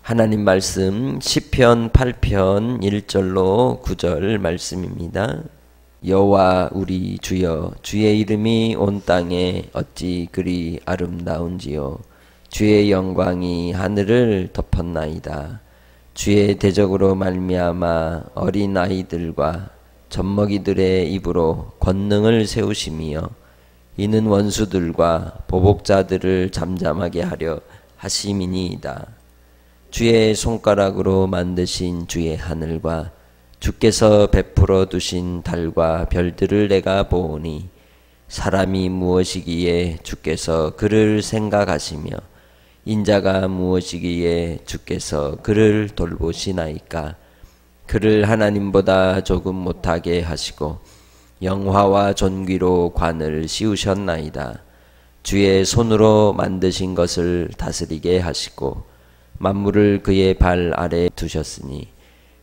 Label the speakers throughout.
Speaker 1: 하나님 말씀 시편 8편 1절로 9절 말씀입니다. 여호와 우리 주여, 주의 이름이 온 땅에 어찌 그리 아름다운지요. 주의 영광이 하늘을 덮었나이다. 주의 대적으로 말미암아 어린 아이들과 젖먹이들의 입으로 권능을 세우심이여, 이는 원수들과 보복자들을 잠잠하게 하려 하심이니이다. 주의 손가락으로 만드신 주의 하늘과 주께서 베풀어 두신 달과 별들을 내가 보오니, 사람이 무엇이기에 주께서 그를 생각하시며 인자가 무엇이기에 주께서 그를 돌보시나이까. 그를 하나님보다 조금 못하게 하시고 영화와 존귀로 관을 씌우셨나이다. 주의 손으로 만드신 것을 다스리게 하시고 만물을 그의 발 아래 두셨으니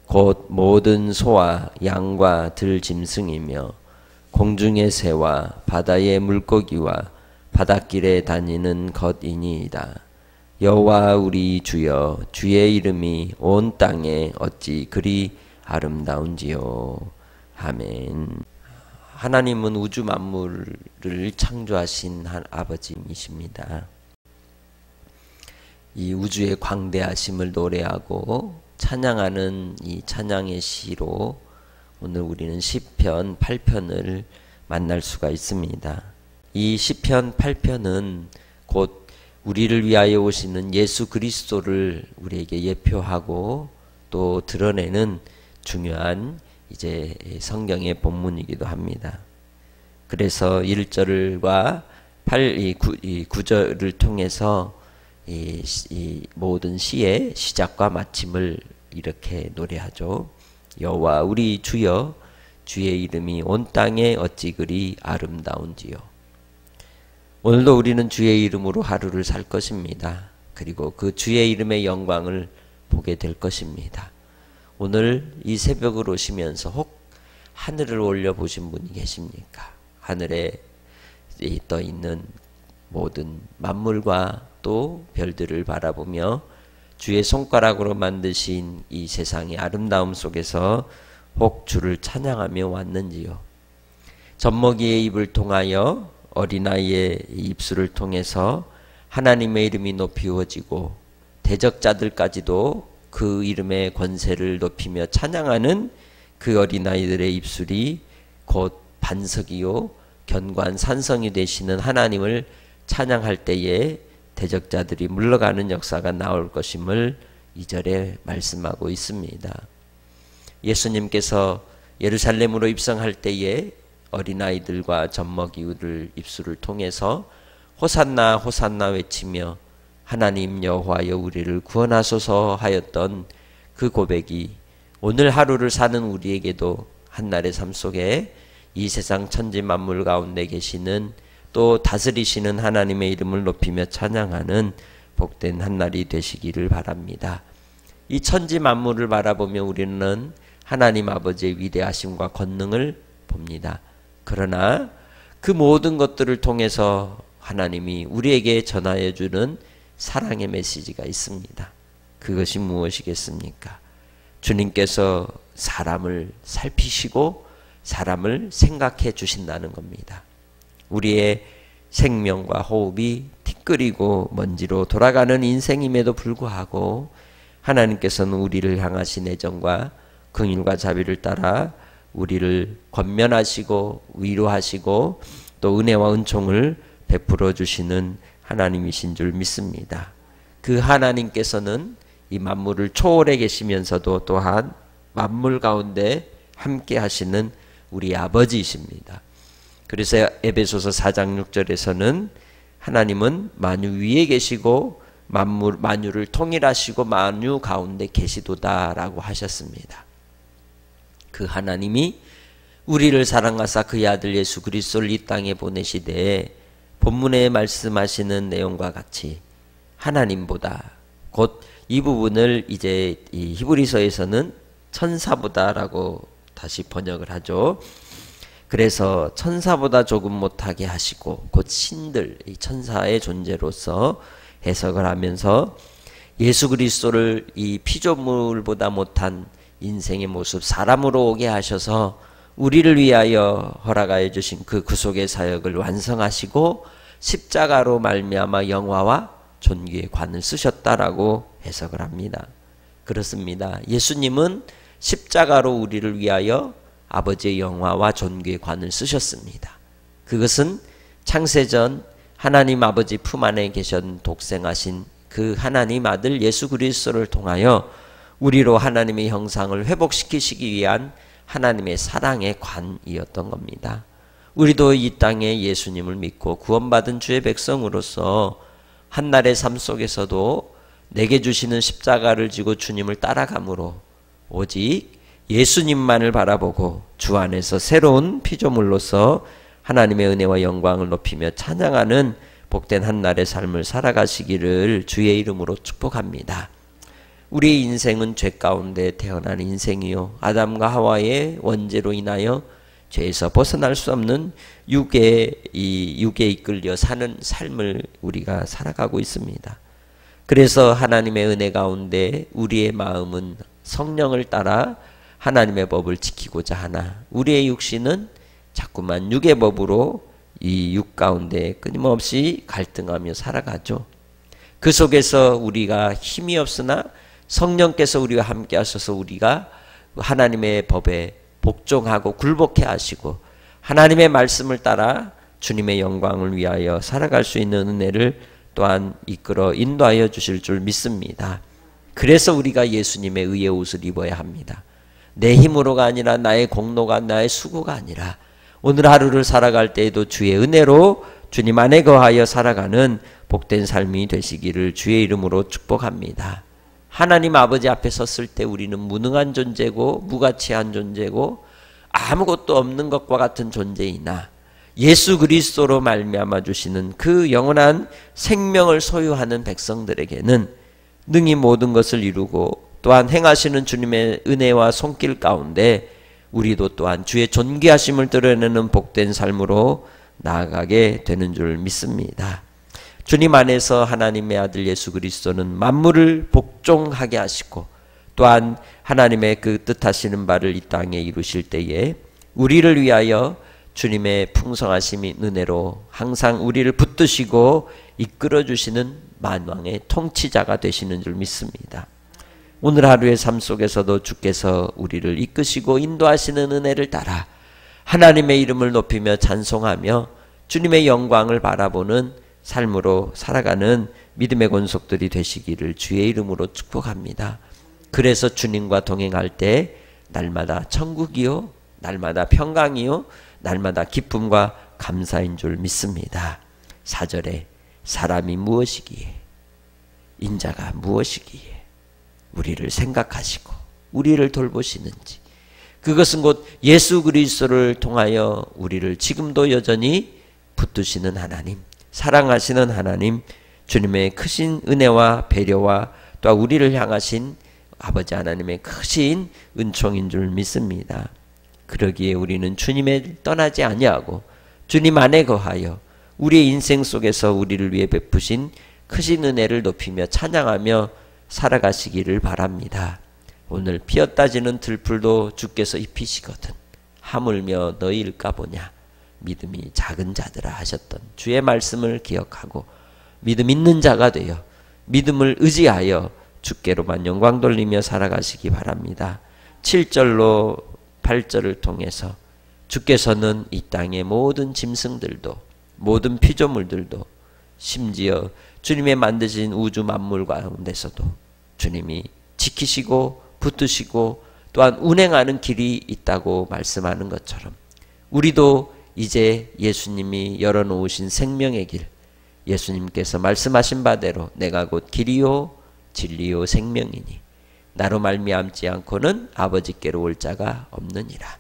Speaker 1: 곧 모든 소와 양과 들짐승이며 공중의 새와 바다의 물고기와 바닷길에 다니는 것이니이다. 여호와 우리 주여, 주의 이름이 온 땅에 어찌 그리 아름다운지요. 아멘. 하나님은 우주 만물을 창조하신 아버지이십니다. 이 우주의 광대하심을 노래하고 찬양하는 이 찬양의 시로 오늘 우리는 시편 8편을 만날 수가 있습니다. 이 시편 8편은 곧 우리를 위하여 오시는 예수 그리스도를 우리에게 예표하고 또 드러내는 중요한 이제 성경의 본문이기도 합니다. 그래서 1절과 9절을 통해서 이 모든 시의 시작과 마침을 이렇게 노래하죠. 여호와 우리 주여, 주의 이름이 온 땅에 어찌 그리 아름다운지요. 오늘도 우리는 주의 이름으로 하루를 살 것입니다. 그리고 그 주의 이름의 영광을 보게 될 것입니다. 오늘 이 새벽을 오시면서 혹 하늘을 올려보신 분이 계십니까? 하늘에 떠 있는 모든 만물과 또 별들을 바라보며 주의 손가락으로 만드신 이 세상의 아름다움 속에서 혹 주를 찬양하며 왔는지요. 젖먹이의 입을 통하여 어린아이의 입술을 통해서 하나님의 이름이 높이워지고 대적자들까지도 그 이름의 권세를 높이며 찬양하는 그 어린아이들의 입술이 곧 반석이요 견고한 산성이 되시는 하나님을 찬양할 때에 대적자들이 물러가는 역사가 나올 것임을 2절에 말씀하고 있습니다. 예수님께서 예루살렘으로 입성할 때에 어린아이들과 젖먹이들 입술을 통해서 호산나 호산나 외치며 하나님 여호와여 우리를 구원하소서 하였던 그 고백이 오늘 하루를 사는 우리에게도 한날의 삶 속에 이 세상 천지 만물 가운데 계시는 또 다스리시는 하나님의 이름을 높이며 찬양하는 복된 한날이 되시기를 바랍니다. 이 천지 만물을 바라보며 우리는 하나님 아버지의 위대하심과 권능을 봅니다. 그러나 그 모든 것들을 통해서 하나님이 우리에게 전하여 주는 사랑의 메시지가 있습니다. 그것이 무엇이겠습니까? 주님께서 사람을 살피시고 사람을 생각해 주신다는 겁니다. 우리의 생명과 호흡이 티끌이고 먼지로 돌아가는 인생임에도 불구하고 하나님께서는 우리를 향하신 애정과 긍휼과 자비를 따라 우리를 권면하시고 위로하시고 또 은혜와 은총을 베풀어 주시는 하나님이신 줄 믿습니다. 그 하나님께서는 이 만물을 초월해 계시면서도 또한 만물 가운데 함께 하시는 우리 아버지이십니다. 그래서 에베소서 4장 6절에서는 하나님은 만유 위에 계시고 만유를 통일하시고 만유 가운데 계시도다라고 하셨습니다. 그 하나님이 우리를 사랑하사 그의 아들 예수 그리스도를 이 땅에 보내시되 본문에 말씀하시는 내용과 같이 하나님보다 곧 이 부분을 이제 이 히브리서에서는 천사보다라고 다시 번역을 하죠. 그래서 천사보다 조금 못하게 하시고 곧 신들, 이 천사의 존재로서 해석을 하면서 예수 그리스도를 이 피조물보다 못한 인생의 모습, 사람으로 오게 하셔서 우리를 위하여 허락하여 주신 그 구속의 사역을 완성하시고 십자가로 말미암아 영화와 존귀의 관을 쓰셨다라고 해석을 합니다. 그렇습니다. 예수님은 십자가로 우리를 위하여 아버지의 영화와 존귀의 관을 쓰셨습니다. 그것은 창세전 하나님 아버지 품 안에 계신 독생하신 그 하나님 아들 예수 그리스도를 통하여 우리로 하나님의 형상을 회복시키시기 위한 하나님의 사랑의 관이었던 겁니다. 우리도 이 땅에 예수님을 믿고 구원받은 주의 백성으로서 한날의 삶 속에서도 내게 주시는 십자가를 지고 주님을 따라감으로 오직 예수님만을 바라보고 주 안에서 새로운 피조물로서 하나님의 은혜와 영광을 높이며 찬양하는 복된 한날의 삶을 살아가시기를 주의 이름으로 축복합니다. 우리의 인생은 죄 가운데 태어난 인생이요 아담과 하와의 원죄로 인하여 죄에서 벗어날 수 없는 육에 이끌려 사는 삶을 우리가 살아가고 있습니다. 그래서 하나님의 은혜 가운데 우리의 마음은 성령을 따라 하나님의 법을 지키고자 하나 우리의 육신은 자꾸만 육의 법으로 이 육 가운데 끊임없이 갈등하며 살아가죠. 그 속에서 우리가 힘이 없으나 성령께서 우리와 함께 하셔서 우리가 하나님의 법에 복종하고 굴복해 하시고 하나님의 말씀을 따라 주님의 영광을 위하여 살아갈 수 있는 은혜를 또한 이끌어 인도하여 주실 줄 믿습니다. 그래서 우리가 예수님의 의의 옷을 입어야 합니다. 내 힘으로가 아니라 나의 공로가 나의 수고가 아니라 오늘 하루를 살아갈 때에도 주의 은혜로 주님 안에 거하여 살아가는 복된 삶이 되시기를 주의 이름으로 축복합니다. 하나님 아버지 앞에 섰을 때 우리는 무능한 존재고 무가치한 존재고 아무것도 없는 것과 같은 존재이나 예수 그리스도로 말미암아 주시는 그 영원한 생명을 소유하는 백성들에게는 능히 모든 것을 이루고 또한 행하시는 주님의 은혜와 손길 가운데 우리도 또한 주의 존귀하심을 드러내는 복된 삶으로 나아가게 되는 줄 믿습니다. 주님 안에서 하나님의 아들 예수 그리스도는 만물을 복종하게 하시고 또한 하나님의 그 뜻하시는 바를 이 땅에 이루실 때에 우리를 위하여 주님의 풍성하심이 은혜로 항상 우리를 붙드시고 이끌어 주시는 만왕의 통치자가 되시는 줄 믿습니다. 오늘 하루의 삶 속에서도 주께서 우리를 이끄시고 인도하시는 은혜를 따라 하나님의 이름을 높이며 찬송하며 주님의 영광을 바라보는 삶으로 살아가는 믿음의 권속들이 되시기를 주의 이름으로 축복합니다. 그래서 주님과 동행할 때 날마다 천국이요 날마다 평강이요 날마다 기쁨과 감사인 줄 믿습니다. 4절에 사람이 무엇이기에 인자가 무엇이기에 우리를 생각하시고 우리를 돌보시는지 그것은 곧 예수 그리스도를 통하여 우리를 지금도 여전히 붙드시는 하나님 사랑하시는 하나님 주님의 크신 은혜와 배려와 또 우리를 향하신 아버지 하나님의 크신 은총인 줄 믿습니다. 그러기에 우리는 주님을 떠나지 아니하고 주님 안에 거하여 우리의 인생 속에서 우리를 위해 베푸신 크신 은혜를 높이며 찬양하며 살아가시기를 바랍니다. 오늘 피었다 지는 들풀도 주께서 입히시거든 하물며 너희일까 보냐 믿음이 작은 자들아 하셨던 주의 말씀을 기억하고 믿음 있는 자가 되어 믿음을 의지하여 주께로만 영광 돌리며 살아가시기 바랍니다. 7절로 8절을 통해서 주께서는 이 땅의 모든 짐승들도 모든 피조물들도 심지어 주님의 만드신 우주 만물 가운데서도 주님이 지키시고 붙드시고 또한 운행하는 길이 있다고 말씀하는 것처럼 우리도 이제 예수님이 열어놓으신 생명의 길 예수님께서 말씀하신 바대로 내가 곧 길이요 진리요 생명이니 나로 말미암지 않고는 아버지께로 올 자가 없느니라.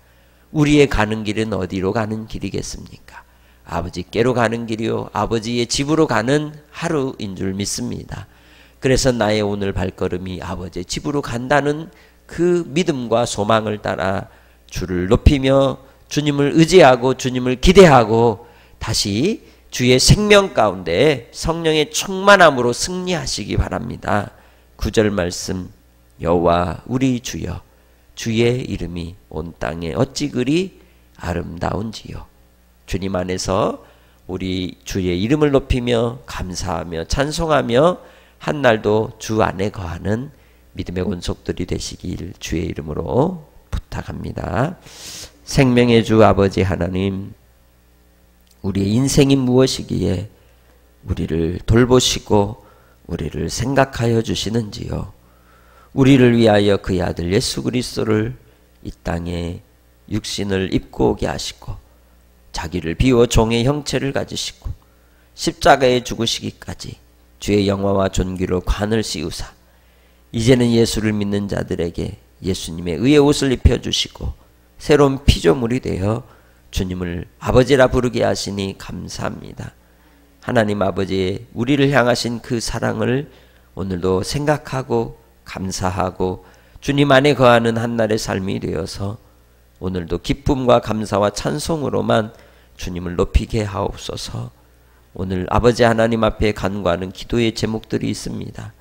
Speaker 1: 우리의 가는 길은 어디로 가는 길이겠습니까? 아버지께로 가는 길이요 아버지의 집으로 가는 하루인 줄 믿습니다. 그래서 나의 오늘 발걸음이 아버지의 집으로 간다는 그 믿음과 소망을 따라 주를 높이며 주님을 의지하고 주님을 기대하고 다시 주의 생명 가운데 성령의 충만함으로 승리하시기 바랍니다. 9절 말씀 여호와 우리 주여 주의 이름이 온 땅에 어찌 그리 아름다운지요. 주님 안에서 우리 주의 이름을 높이며 감사하며 찬송하며 한 날도 주 안에 거하는 믿음의 권속들이 되시길 주의 이름으로 부탁합니다. 생명의 주 아버지 하나님, 우리의 인생이 무엇이기에 우리를 돌보시고 우리를 생각하여 주시는지요. 우리를 위하여 그의 아들 예수 그리스도를 이 땅에 육신을 입고 오게 하시고 자기를 비워 종의 형체를 가지시고 십자가에 죽으시기까지 주의 영화와 존귀로 관을 씌우사 이제는 예수를 믿는 자들에게 예수님의 의의 옷을 입혀주시고 새로운 피조물이 되어 주님을 아버지라 부르게 하시니 감사합니다. 하나님 아버지의 우리를 향하신 그 사랑을 오늘도 생각하고 감사하고 주님 안에 거하는 한날의 삶이 되어서 오늘도 기쁨과 감사와 찬송으로만 주님을 높이게 하옵소서. 오늘 아버지 하나님 앞에 간구하는 기도의 제목들이 있습니다.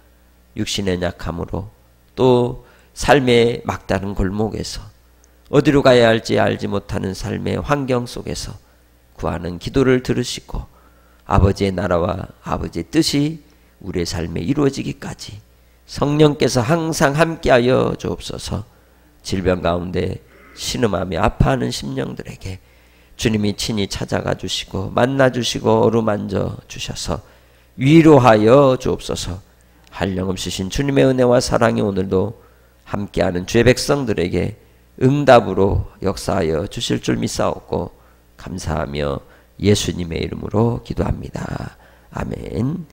Speaker 1: 육신의 약함으로 또 삶의 막다른 골목에서 어디로 가야 할지 알지 못하는 삶의 환경 속에서 구하는 기도를 들으시고 아버지의 나라와 아버지의 뜻이 우리의 삶에 이루어지기까지 성령께서 항상 함께하여 주옵소서. 질병 가운데 신음하며 아파하는 심령들에게 주님이 친히 찾아가 주시고 만나 주시고 어루만져 주셔서 위로하여 주옵소서. 한량없으신 주님의 은혜와 사랑이 오늘도 함께하는 주의 백성들에게 응답으로 역사하여 주실 줄 믿사옵고 감사하며 예수님의 이름으로 기도합니다. 아멘.